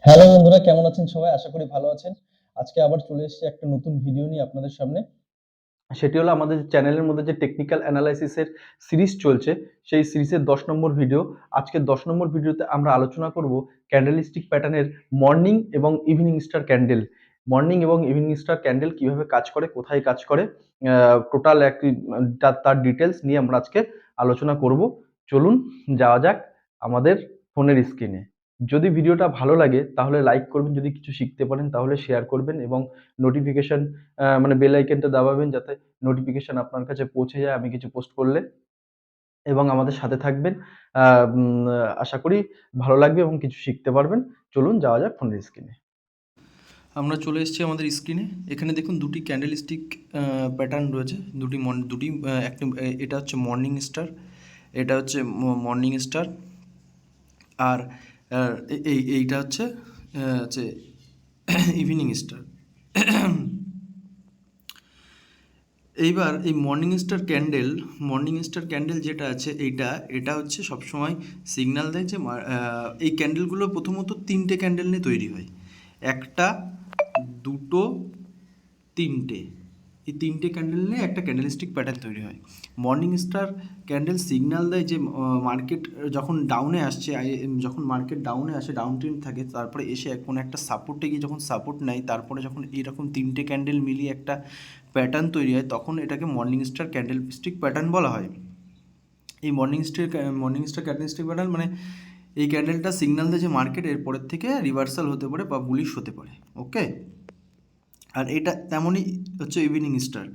Hello বন্ধুরা, কেমন আছেন সবাই? আশা করি ভালো আছেন। আজকে আবার চলে এসেছি একটা নতুন ভিডিও নিয়ে আপনাদের সামনে। সেটি হলো আমাদের চ্যানেলের মধ্যে যে টেকনিক্যাল অ্যানালাইসিসের সিরিজ চলছে, সেই সিরিজের ১০ নম্বর ভিডিও। আজকের ১০ নম্বর ভিডিওতে আমরা আলোচনা করব ক্যান্ডেলস্টিক প্যাটার্নের মর্নিং এবং ইভিনিং স্টার ক্যান্ডেল। মর্নিং এবং ইভিনিং স্টার ক্যান্ডেল কিভাবে কাজ করে, কোথায় কাজ করে, টোটাল তার ডিটেলস নিয়ে আমরা আজকে আলোচনা করব। চলুন যাওয়া যাক আমাদের ফোনের স্ক্রিনে। যদি ভিডিওটা ভালো লাগে তাহলে লাইক করবেন, যদি কিছু শিখতে পারেন তাহলে শেয়ার করবেন এবং নোটিফিকেশন মানে বেল আইকনটা দাবাবেন যাতে নোটিফিকেশন আপনার কাছে পৌঁছে যায় আমি কিছু পোস্ট করলে, এবং আমাদের সাথে থাকবেন। আ উম আশা করি ভালো লাগবে এবং কিছু শিখতে পারবেন। চলুন যাওয়া যাক ফোনের স্ক্রিনে। আমরা চলে এসেছি আমাদের স্ক্রিনে। এখানে দেখুন দুটি ক্যান্ডেলস্টিক প্যাটার্ন রয়েছে, দুটি একটা এটা হচ্ছে মর্নিং স্টার, এটা হচ্ছে মর্নিং স্টার, আর এইটা হচ্ছে ইভিনিং স্টার। এইবার এই মর্নিং স্টার ক্যান্ডেল যেটা আছে এটা হচ্ছে সবসময় সিগন্যাল দেয় যে এই ক্যান্ডেলগুলো প্রথমত তিনটে ক্যান্ডেল নিয়ে তৈরি হয়। একটা, দুটো, তিনটে, এই তিনটে ক্যান্ডেল নিয়ে একটা ক্যান্ডেলস্টিক প্যাটার্ন তৈরি হয়। মর্নিং স্টার ক্যান্ডেল সিগন্যাল দেয় যে মার্কেট যখন ডাউনে আসছে, যখন মার্কেট ডাউনে আসে, ডাউন ট্রেন্ড থাকে, তারপরে এসে কোনো একটা সাপোর্টে গিয়ে যখন সাপোর্ট নেয়, তারপরে যখন এরকম তিনটে ক্যান্ডেল মিলিয়ে একটা প্যাটার্ন তৈরি হয়, তখন এটাকে মর্নিং স্টার ক্যান্ডেলস্টিক প্যাটার্ন বলা হয়। এই মর্নিং স্টার ক্যান্ডেলস্টিক প্যাটার্ন মানে এই ক্যান্ডেলটা সিগন্যাল দেয় যে মার্কেট এরপরের থেকে রিভার্সাল হতে পারে বা বুলিশ হতে পারে। ওকে, আর এটা তেমনই হচ্ছে ইভিনিং স্টার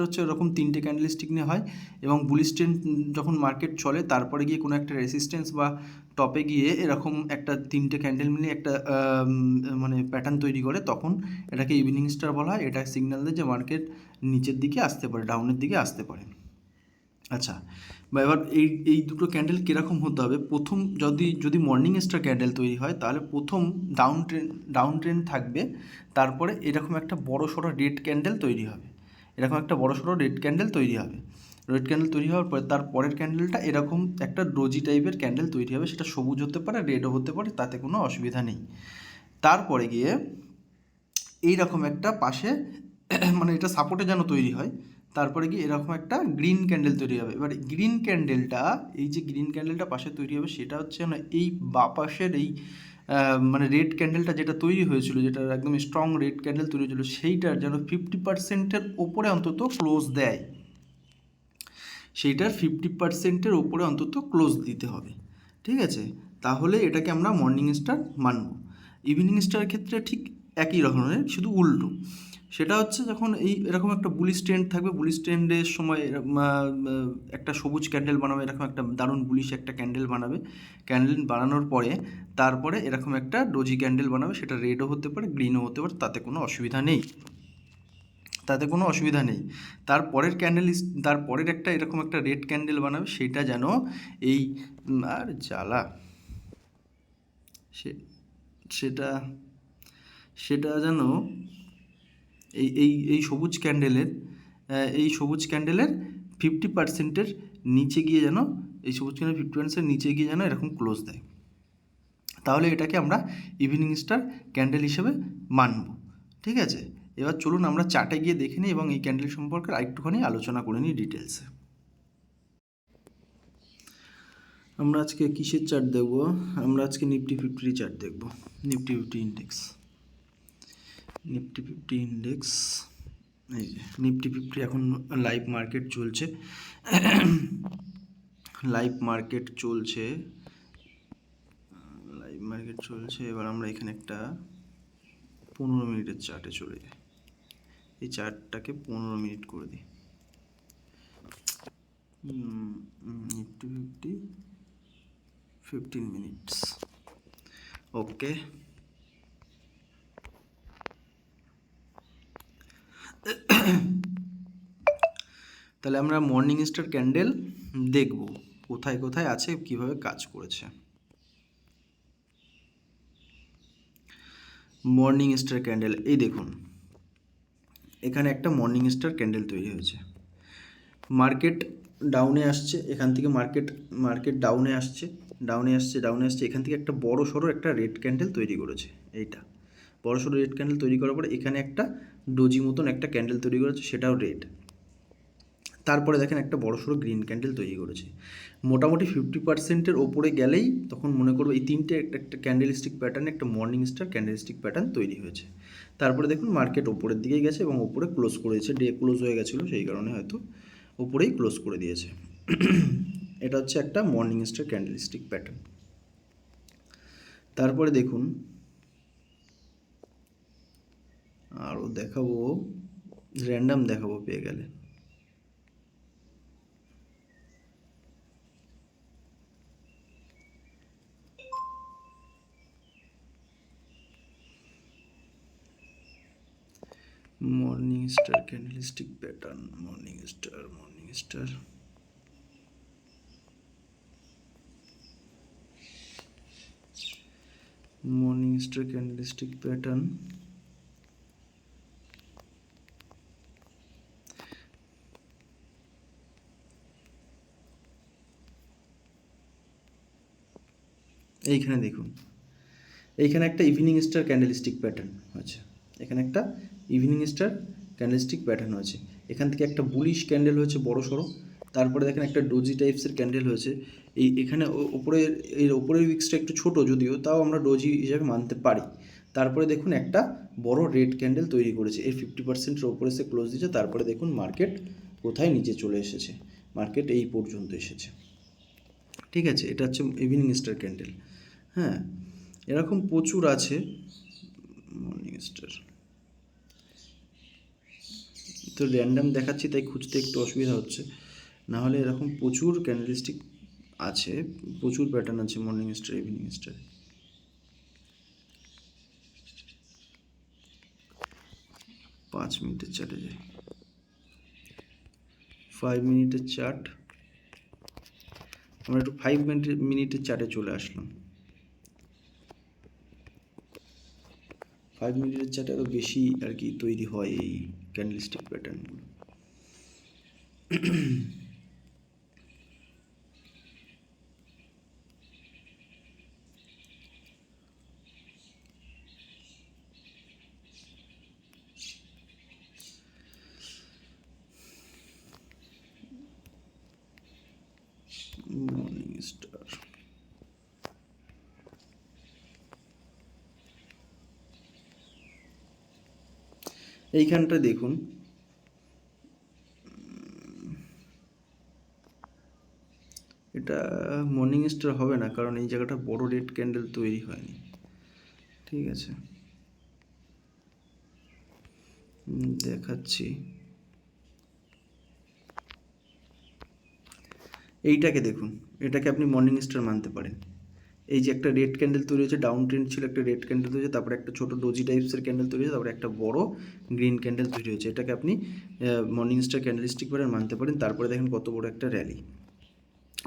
হচ্ছে এরকম তিনটে ক্যান্ডেলস্টিক নিয়ে হয়, এবং বুলিশ ট্রেন্ড যখন মার্কেট চলে তারপরে গিয়ে কোনো একটা রেসিস্ট্যান্স বা টপে গিয়ে এরকম একটা তিনটে ক্যান্ডেল মিলিয়ে একটা মানে প্যাটার্ন তৈরি করে, তখন এটাকে ইভিনিং স্টার বলা হয়। এটা সিগন্যাল দেয় যে মার্কেট নিচের দিকে আসতে পারে, ডাউনের দিকে আসতে পারে। আচ্ছা, বা এবার এই দুটো ক্যান্ডেল কীরকম হতে হবে? প্রথম যদি মর্নিং স্টার ক্যান্ডেল তৈরি হয়, তাহলে প্রথম ডাউন ট্রেন্ড থাকবে, তারপরে এরকম একটা বড় সড়ো রেড ক্যান্ডেল তৈরি হবে। রেড ক্যান্ডেল তৈরি হওয়ার পরে তার পরের ক্যান্ডেলটা এরকম একটা ডোজি টাইপের ক্যান্ডেল তৈরি হবে, সেটা সবুজ হতে পারে, রেডও হতে পারে, তাতে কোনো অসুবিধা নেই। তারপরে গিয়ে এইরকম একটা পাশে মানে এটা সাপোর্টে যেন তৈরি হয়, তারপরে গিয়ে এরকম একটা গ্রিন ক্যান্ডেল তৈরি হবে। এবার এই যে গ্রিন ক্যান্ডেলটা পাশে তৈরি হবে, সেটা হচ্ছে না এই বাপাশের এই মানে রেড ক্যান্ডেলটা যেটা তৈরি হয়েছিল, যেটা একদম স্ট্রং রেড ক্যান্ডেল তৈরি হয়েছিল, সেইটার যেন 50%-এর ওপরে অন্তত ক্লোজ দেয়। সেইটার 50%-এর ওপরে অন্তত ক্লোজ দিতে হবে, ঠিক আছে? তাহলে এটাকে আমরা মর্নিং স্টার মানব। ইভিনিং স্টারের ক্ষেত্রে ঠিক একই রকমের, শুধু উল্টো। সেটা হচ্ছে যখন এরকম একটা বুলিশ ট্রেন্ড থাকবে, বুলিশ ট্রেন্ডের সময় একটা সবুজ ক্যান্ডেল বানাবে, এরকম একটা দারুণ বুলিশ একটা ক্যান্ডেল বানাবে। ক্যান্ডেল বানানোর পরে তারপরে এরকম একটা ডোজি ক্যান্ডেল বানাবে, সেটা রেডও হতে পারে, গ্রিনও হতে পারে, তাতে কোনো অসুবিধা নেই। তারপরের একটা এরকম একটা রেড ক্যান্ডেল বানাবে, সেটা যেন এই আর জ্বালা সেটা সেটা যেন এই এই এই সবুজ ক্যান্ডেলের 50%-এর নিচে গিয়ে যেন এরকম ক্লোজ দেয়। তাহলে এটাকে আমরা ইভিনিং স্টার ক্যান্ডেল হিসেবে মানব, ঠিক আছে? এবার চলুন আমরা চার্টে গিয়ে দেখে নিই এবং এই ক্যান্ডেল সম্পর্কে আরেকটুখানি আলোচনা করে নিই ডিটেলসে। আমরা আজকে কিসের চার্ট দেখব? আমরা আজকে নিফটি 50 চার্ট দেখব। নিফটি 50 ইন্ডেক্স, এই যে নিফটি 50 এখন লাইভ মার্কেট চলছে। এবার আমরা এখানে একটা 15 মিনিটের চার্টে চলে যাই। এই চার্টটাকে 15 মিনিট করে দিই। নিফটি 50 15 মিনিটস, ওকে। তাহলে আমরা মর্নিং স্টার ক্যান্ডেল দেখব কোথায় কোথায় আছে, কিভাবে কাজ করেছে। মর্নিং স্টার ক্যান্ডেল, এই দেখুন এখানে একটা মর্নিং স্টার ক্যান্ডেল তৈরি হয়েছে। মার্কেট ডাউনে আসছে, এখান থেকে মার্কেট ডাউনে আসছে, ডাউনে আসছে, এখান থেকে একটা বড় সড়ো একটা রেড ক্যান্ডেল তৈরি করেছে। এইটা বড় সড়ো রেড ক্যান্ডেল তৈরি করার পরে এখানে একটা ডোজি মতন একটা ক্যান্ডেল তৈরি করেছে, সেটাও রেড। তারপরে দেখেন একটা বড়সড় গ্রিন ক্যান্ডেল তৈরি করেছে। মোটামুটি 50%-এর ওপরে গেলেই তখন মনে করবো এই তিনটে একটা ক্যান্ডেলস্টিক প্যাটার্নে একটা মর্নিং স্টার ক্যান্ডেলস্টিক প্যাটার্ন তৈরি হয়েছে। তারপরে দেখুন মার্কেট ওপরের দিকেই গেছে এবং ওপরে ক্লোজ করেছে, ডে ক্লোজ হয়ে গেছিলো সেই কারণে হয়তো ওপরেই ক্লোজ করে দিয়েছে। এটা হচ্ছে একটা মর্নিং স্টার ক্যান্ডেলস্টিক প্যাটার্ন। তারপরে দেখুন আরও দেখাবো, র্যান্ডাম দেখাবো পেয়ে গেলে। Morning star candlestick pattern, morning star candlestick pattern. এইখানে দেখুন, এইখানে একটা ইভিনিং স্টার ক্যান্ডেলস্টিক প্যাটার্ন আছে, এখানে একটা ইভিনিং স্টার ক্যান্ডেলস্টিক প্যাটার্ন হয়েছে। এখান থেকে একটা বুলিশ ক্যান্ডেল হয়েছে বড় সড়ো। তারপরে দেখেন একটা ডোজি টাইপসের ক্যান্ডেল হয়েছে। এখানে ওপরের এর ওপরের উইক্সটা একটু ছোট, যদিও তাও আমরা ডোজি হিসাবে মানতে পারি। তারপরে দেখুন একটা বড় রেড ক্যান্ডেল তৈরি করেছে, এর 50%-এর ওপরে সে ক্লোজ দিয়েছে। তারপরে দেখুন মার্কেট কোথায় নিচে চলে এসেছে, মার্কেট এই পর্যন্ত এসেছে। ঠিক আছে, এটা হচ্ছে ইভিনিং স্টার ক্যান্ডেল। হ্যাঁ, এরকম প্রচুর আছে মর্নিং স্টার। তো র্যান্ডাম দেখাচ্ছি তাই খুঁজতে একটু অসুবিধা হচ্ছে, না হলে এরকম প্রচুর ক্যান্ডেলস্টিক আছে, প্রচুর প্যাটার্ন আছে মর্নিং স্টার, ইভিনিং স্টার। পাঁচ মিনিটের চার্টে যাই, 5 মিনিটের চার্ট। আমরা একটু 5 মিনিটের চার্টে চলে আসলাম। 5 মিনিটের চার্টে আরও বেশি আর কি তৈরি হয় এই ক্যান্ডেলস্টিক প্যাটার্নগুলো। মর্নিং স্টার, এইখানটা দেখুন, এটা মর্নিং স্টার হবে না, কারণ এই জায়গাটা বড় রেড ক্যান্ডেল তৈরি হয়নি। ঠিক আছে, দেখাচ্ছি। এইটাকে দেখুন, এটাকে আপনি মর্নিং স্টার মানতে পারেন। এই যে একটা রেড ক্যান্ডেল তৈরি হয়েছে, ডাউন ট্রেন্ড ছিল, একটা রেড ক্যান্ডেল তৈরি হয়েছে, তারপরে একটা ছোটো ডোজি টাইপসের ক্যান্ডেল তৈরি হয়েছে, তারপরে একটা বড় গ্রিন ক্যান্ডেল তৈরি হয়েছে। এটাকে আপনি মর্নিং স্টার ক্যান্ডেলস্টিক প্যাটার্ন মানতে পারেন। তারপরে দেখেন কত বড় একটা র্যালি,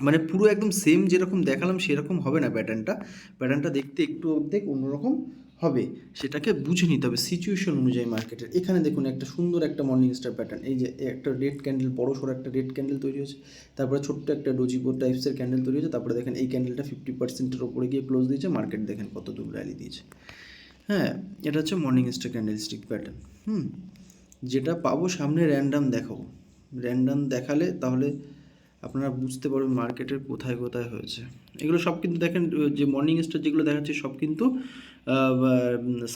মানে পুরো একদম সেম যেরকম দেখালাম সেরকম হবে না প্যাটার্নটা দেখতে একটু অর্ধেক অন্যরকম হবে, সেটাকে বুঝে নিতে হবে সিচুয়েশন অনুযায়ী মার্কেটের। এখানে দেখুন একটা সুন্দর একটা মর্নিং স্টার প্যাটার্ন, এই যে একটা রেড ক্যান্ডেল, বড় সড়ো একটা রেড ক্যান্ডেল তৈরি হয়েছে, তারপরে ছোট্ট একটা ডোজিবো টাইপসের ক্যান্ডেল তৈরি হয়েছে, তারপরে দেখেন এই ক্যান্ডেলটা 50%-এর ওপরে গিয়ে ক্লোজ দিয়েছে, মার্কেট দেখেন কত দূর র্যালি দিয়েছে। হ্যাঁ, এটা হচ্ছে মর্নিং স্টার ক্যান্ডেলস্টিক প্যাটার্ন। যেটা পাবো সামনে র্যান্ডাম দেখাবো, র্যান্ডাম দেখালে তাহলে আপনারা বুঝতে পারবেন মার্কেটের কোথায় কোথায় হয়েছে। এগুলো সব কিন্তু দেখেন, যে মর্নিং স্টার যেগুলো দেখাচ্ছে সব কিন্তু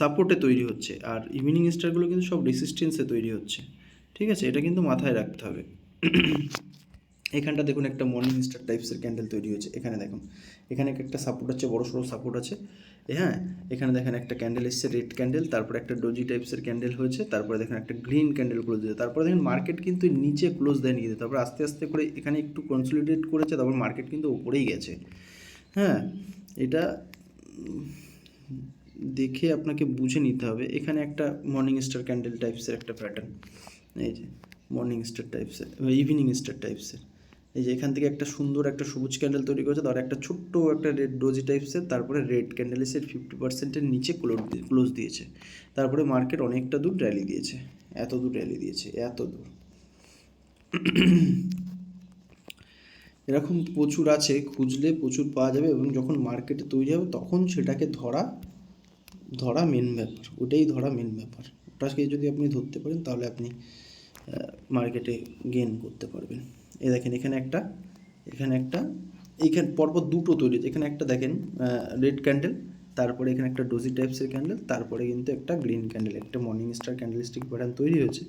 সাপোর্টে তৈরি হচ্ছে, আর ইভিনিং স্টারগুলো কিন্তু সব রেসিস্টেন্সে তৈরি হচ্ছে। ঠিক আছে, এটা কিন্তু মাথায় রাখতে হবে। এখানটা দেখুন একটা মর্নিং স্টার টাইপসের ক্যান্ডেল তৈরি হয়েছে, এখানে দেখুন এখানে একটা সাপোর্ট আছে, বড় সড়ো সাপোর্ট আছে। হ্যাঁ, এখানে দেখেন একটা ক্যান্ডেল এসছে রেড ক্যান্ডেল, তারপরে একটা ডোজি টাইপসের ক্যান্ডেল হয়েছে, তারপরে দেখেন একটা গ্রিন ক্যান্ডেল ক্লোজ দিয়েছে, তারপরে দেখেন মার্কেট কিন্তু নিচে ক্লোজ দেয়নি, তারপর আস্তে আস্তে করে এখানে একটু কনসলিডেট করেছে, তারপর মার্কেট কিন্তু ওপরেই গেছে। হ্যাঁ, এটা দেখে আপনাকে বুঝে নিতে হবে। এখানে একটা মর্নিং স্টার ক্যান্ডেল টাইপসের একটা প্যাটার্ন, এই যে মর্নিং স্টার টাইপসের, ইভিনিং স্টার টাইপসের, এই যে এখান থেকে একটা সুন্দর একটা সবুজ ক্যান্ডেল তৈরি করেছে, তার একটা ছোট্ট একটা রেড ডোজি টাইপসের, তারপরে রেড ক্যান্ডেল এসে 50%-এর নিচে ক্লোজ দিয়েছে, তারপরে মার্কেট অনেকটা দূর র্যালি দিয়েছে, এত দূর র্যালি দিয়েছে, এত দূর। এরকম প্রচুর আছে, খুঁজলে প্রচুর পাওয়া যাবে, এবং যখন মার্কেটে তৈরি হবে তখন সেটাকে ধরা মেন ব্যাপার, ওটাই ধরা মেন ব্যাপার। ওটাকে যদি আপনি ধরতে পারেন তাহলে আপনি মার্কেটে গেইন করতে পারবেন। এই দেখেন এখানে একটা, এইখানে পরপর দুটো তৈরি হচ্ছে। এখানে একটা দেখেন রেড ক্যান্ডেল, তারপরে এখানে একটা ডোজি টাইপসের ক্যান্ডেল, তারপরে কিন্তু একটা গ্রিন ক্যান্ডেল, একটা মর্নিং স্টার ক্যান্ডেলস্টিক প্যাটার্ন তৈরি হয়েছে।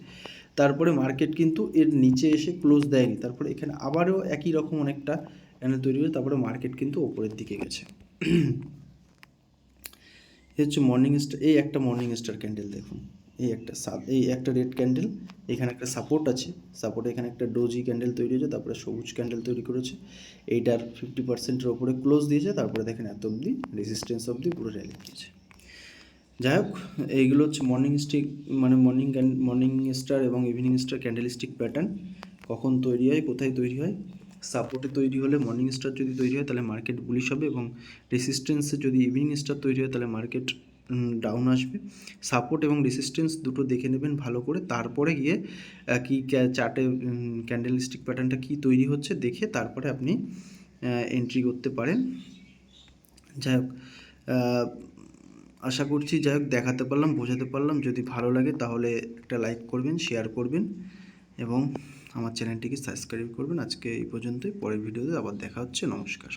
তারপরে মার্কেট কিন্তু এর নিচে এসে ক্লোজ দেয়নি, তারপরে এখানে আবারও একই রকম অনেকটা ক্যান্ডেল তৈরি হয়েছে, তারপরে মার্কেট কিন্তু ওপরের দিকে গেছে। এই হচ্ছে মর্নিং স্টার, এই একটা মর্নিং স্টার ক্যান্ডেল দেখুন, এই একটা রেড ক্যান্ডেল, এখানে একটা সাপোর্ট আছে, সাপোর্টে এখানে একটা ডোজি ক্যান্ডেল তৈরি হয়েছে, তারপরে সবুজ ক্যান্ডেল তৈরি করেছে, এইটার 50%-এর ওপরে ক্লোজ দিয়েছে, তারপরে দেখেন এত অবধি রেজিস্ট্যান্স অবধি পুরো র্যালি দিয়েছে। যাই হোক, এইগুলো হচ্ছে মর্নিং স্টার এবং ইভিনিং স্টার ক্যান্ডেলস্টিক প্যাটার্ন কখন তৈরি হয়, কোথায় তৈরি হয়। সাপোর্টে তৈরি হলে মর্নিং স্টার যদি তৈরি হয় তাহলে মার্কেট বুলিশ হবে, এবং রেসিস্ট্যান্সে যদি ইভিনিং স্টার তৈরি হয় তাহলে মার্কেট ডাউন আসবে। সাপোর্ট এবং রেসিস্ট্যান্স দুটো দেখে নেবেন ভালো করে, তারপরে গিয়ে কি চার্টে ক্যান্ডেলস্টিক প্যাটার্নটা কি তৈরি হচ্ছে দেখে তারপরে আপনি এন্ট্রি করতে পারেন। যাই হোক, আশা করছি যাই হোক দেখাতে পারলাম, বোঝাতে পারলাম। যদি ভালো লাগে তাহলে একটা লাইক করবেন, শেয়ার করবেন, এবং আমার চ্যানেলটিকে সাবস্ক্রাইব করবেন। আজকে এই পর্যন্তই, পরের ভিডিওতে আবার দেখা হচ্ছে। নমস্কার।